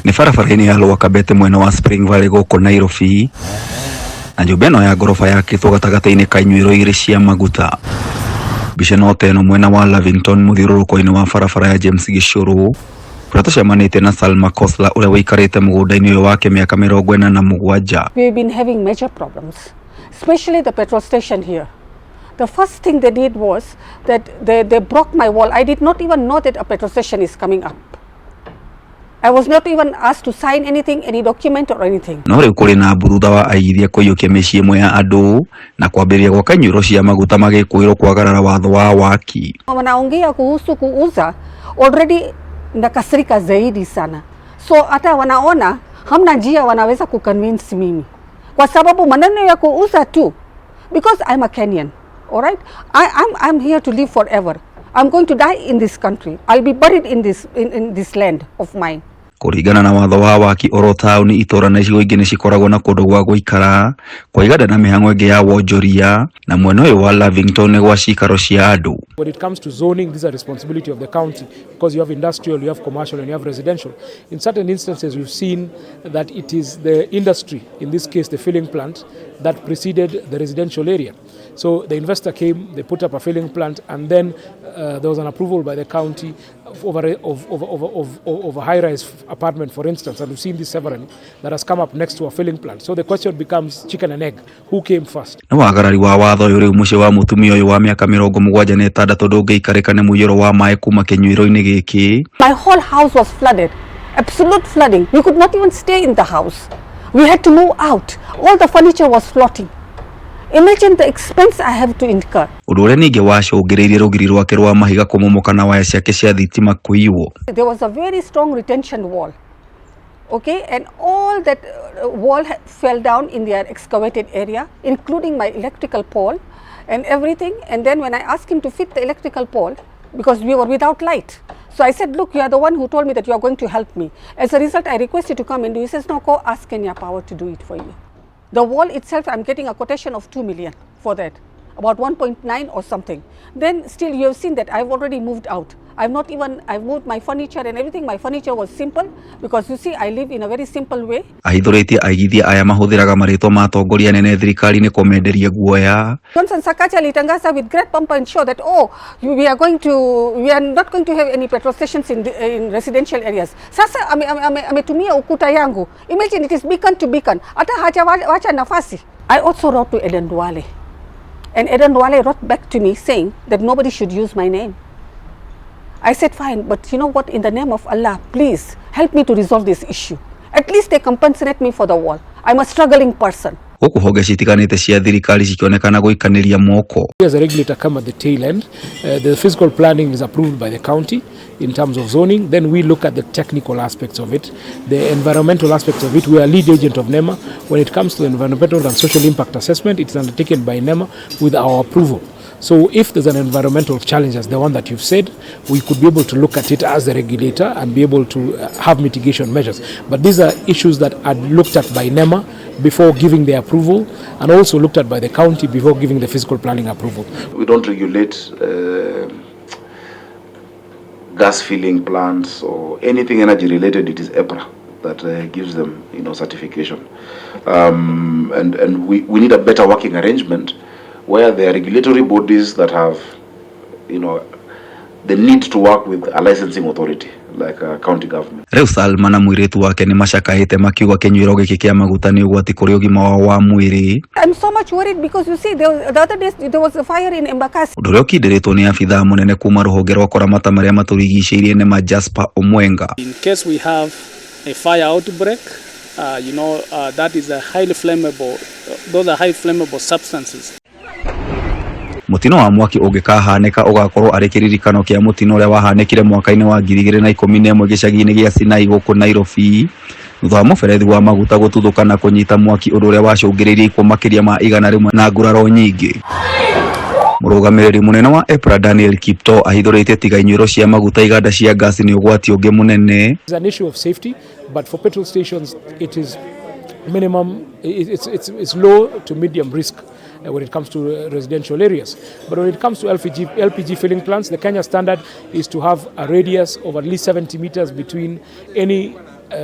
Ni barabara-inĩ ya Lwakabete mwena wa Spring Valley gũkũ Nairobi, na nyũmba ĩno ya ngoroba yakĩtwo gatagatĩ-inĩ ka Inyuiro igĩrĩ cia maguta. Mbica no teno mwena wa Lavington mũthiũrũrũko-inĩ wa barabara ya James Gĩcũrũ, kũrĩa tũcemanĩtie na Salma Kosla ũrĩa wĩikarĩte mũgũnda-inĩ ũyũ wake mĩaka 47. We've been having major problems, especially the petrol station here. The first thing they did was that they broke my wall. I did not even know that a petrol station is coming up. I was not even asked to sign anything, any document or anything. No rĩu kũrĩ na mburutha wa aigithia kũiyũkia mĩciĩ ĩmwe ya andũ na kwambĩrĩria gwaka inyuĩro cia maguta magĩkwĩrwo kwagarara watho wa waki. Wanaongea kuhusu kuuza, already nakasirika zaidi sana. So hata wanaona hamna njia wanaweza kuconvince mimi. Kwa sababu maneno ya kuuza tu, because I'm a Kenyan, all right? I'm here to live forever. I'm going to die in this country. I'll be buried in this land of mine. Kũringana na watho wa waki oro taũni itũra na icigo ingĩ nĩcikoragwo na kũndũ gwa gũikara kwa iganda na mĩhang'o ĩngĩ ya wonjoria na mwena ũyũ wa Lavington nĩ gwa cikaro cia andũ. When it comes to zoning, this is a responsibility of the county because you have industrial, you have commercial and you have residential. In certain instances we've seen that it is the industry, in this case the filling plant, that preceded the residential area. So the investor came, they put up a filling plant, and then there was an approval by the county of a high-rise apartment, for instance, and we've seen this severally, that has come up next to a filling plant. So the question becomes chicken and egg. Who came first? Na wagarari wa watho ũyũ rĩu mũciĩ wa mũtumia ũyũ wa mĩaka 76 ndũngĩikarĩka nĩ mũiyũro wa maĩ kuma kĩnyuĩro-inĩ gĩkĩ. My whole house was flooded, absolute flooding. We could not even stay in the house. We had to move out. All the furniture was floating. Imagine the expense I have to incur. Ũndũ ũrĩa ningĩ wacũngĩrĩirie rũgiri rwake rwa mahiga kũmomoka na waya ciake cia thitima kũiywo. There was a very strong retention wall. Okay, and all that wall fell down in their excavated area, including my electrical pole and everything. And then when I asked him to fit the electrical pole, because we were without light, so I said, look, you are the one who told me that you are going to help me. As a result, I requested to come and do. He says, no, go ask Kenya Power to do it for you. The wall itself, I'm getting a quotation of 2 million for that, about 1.9 or something. Then still you have seen that I've already moved out. I've moved my furniture and everything. My furniture was simple because you see I live in a very simple way. Ahithũrĩtie aigithia aya mahũthĩraga marĩtwa ma atongoria nene thirikari-inĩ kũmenderia guoya. Johnson Sakaja alitangaza with great pomp and show that we are not going to have any petrol stations in residential areas. Sasa ametumia ukuta yangu. Imagine it is beacon to beacon. Hata hajawacha nafasi. I also wrote to Eden Duale. And Eden Duale wrote back to me saying that nobody should use my name. I said, fine, but you know what, in the name of Allah, please help me to resolve this issue. At least they compensate me for the wall. I'm a struggling person. Gũkũ honge citiganĩte cia thirikari cikĩonekana gũikanĩria moko. As a regulator come at the tail end, the physical planning is approved by the county in terms of zoning. Then we look at the technical aspects of it, the environmental aspects of it. We are lead agent of NEMA. When it comes to the environmental and social impact assessment, it's undertaken by NEMA with our approval. So if there's an environmental challenge as the one that you've said, we could be able to look at it as the regulator and be able to have mitigation measures. But these are issues that are looked at by NEMA before giving the approval and also looked at by the county before giving the physical planning approval. We don't regulate gas filling plants or anything energy related. It is EPRA that gives them, certification. And we need a better working arrangement where there are regulatory bodies that have, the need to work with a licensing authority like a county government. Rĩu Salma na mũirĩtu wake nĩ macakaĩte makiuga kĩnyuĩro gĩkĩ kĩa maguta nĩ ũgwati kũrĩ ũgima wao wa mwĩrĩ. I'm so much worried because you see the other day there was a fire in Embakasi. Ũndũ ũrĩa ũkindĩrĩtwo nĩ abithaa mũnene kuma rũhonge rwa kũramata marĩa matũrigicĩirie nĩ ma Jasper Omwenga. In case we have a fire outbreak, that is a highly flammable, those are high flammable substances. Mũtino wa mwaki ũngĩkahanĩka ũgakorwo arĩ kĩririkano kĩa mũtino ũrĩa wahanĩkire mwaka-inĩ wa 2011 gĩcagi-inĩ gĩa Sinai gũkũ Nairobi thutha wa mũberethi wa maguta gũtuthũka na kũnyita mwaki ũndũ ũrĩa wacũngĩrĩirie ikuũ makĩria ma 100 na nguraro nyingĩ. Mũrũgamĩrĩri mũnene wa EPRA Daniel Kipto ahithũrĩtie tiga inyuĩro cia maguta iganda cia gas nĩ ũgwati ũngĩ mũnene. It's an issue of safety, but for petrol stations it is minimum, it's low to medium risk when it comes to residential areas. But when it comes to LPG filling plants, the Kenya standard is to have a radius of at least 70 meters between any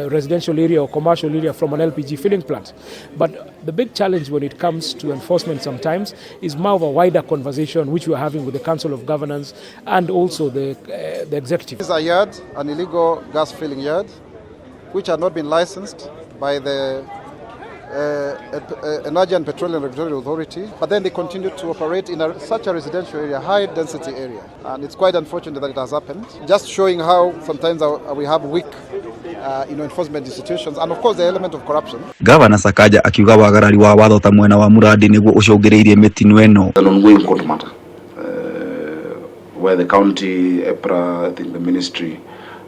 residential area or commercial area from an LPG filling plant. But the big challenge when it comes to enforcement sometimes is more of a wider conversation which we are having with the Council of Governance and also the executive. This is a yard, an illegal gas filling yard, which had not been licensed by the Energy and Petroleum Regulatory Authority, but then they continued to operate in such a residential area, high density area, and it's quite unfortunate that it has happened. Just showing how sometimes we have weak enforcement institutions, and of course the element of corruption. Governor Sakaja akiuga wagarari wa watho ta mwena wa Muradi niguo ucungiriirie mitino eno. An ongoing court matter where the county, EPRA, I think the ministry,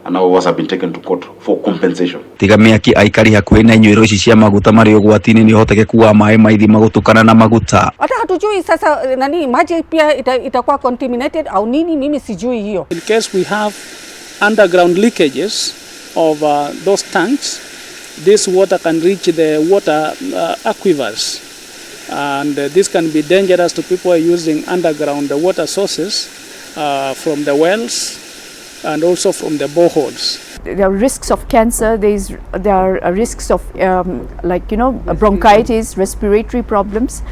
and our was have been taken to court for compensation. Tiga miaki aikari hakuhi na Inyuiro ici cia maguta mari ugwati-ini ni hotekeku wa mai maithima gutukana na maguta. Hata hatujui sasa nani maji pia itakuwa contaminated au nini, mimi sijui hiyo. In case we have underground leakages of those tanks, this water can reach the water aquifers, and this can be dangerous to people using underground water sources from the wells and also from the boreholes. There are risks of cancer, there are risks of bronchitis, respiratory problems.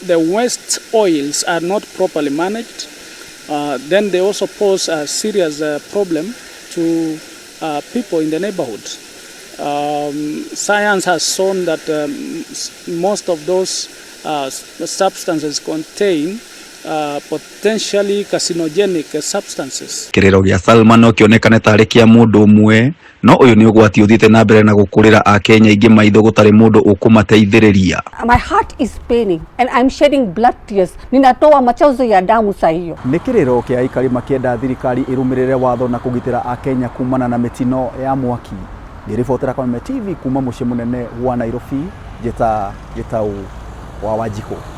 The waste oils are not properly managed, then they also pose a serious problem to people in the neighborhood. Science has shown that most of those substances contain potentially carcinogenic substances. Kiriro gia Salma no kionekane tari kia mundu umwe, no uyu ni ugwati uthite na mbere na gukurira a Kenya ingi maitho gutari mundu ukumateithiriria. My heart is paining and I'm shedding blood tears. Ninatoa machozi ya damu saa hiyo. Ni kiriro kia aikari makienda thirikari irumirire watho na kugitira a Kenya kumana na mitino ya mwaki. Ngiribotera kwa TV kuma mucii munene wa Nairobi, Gitau wa Wanjikũ.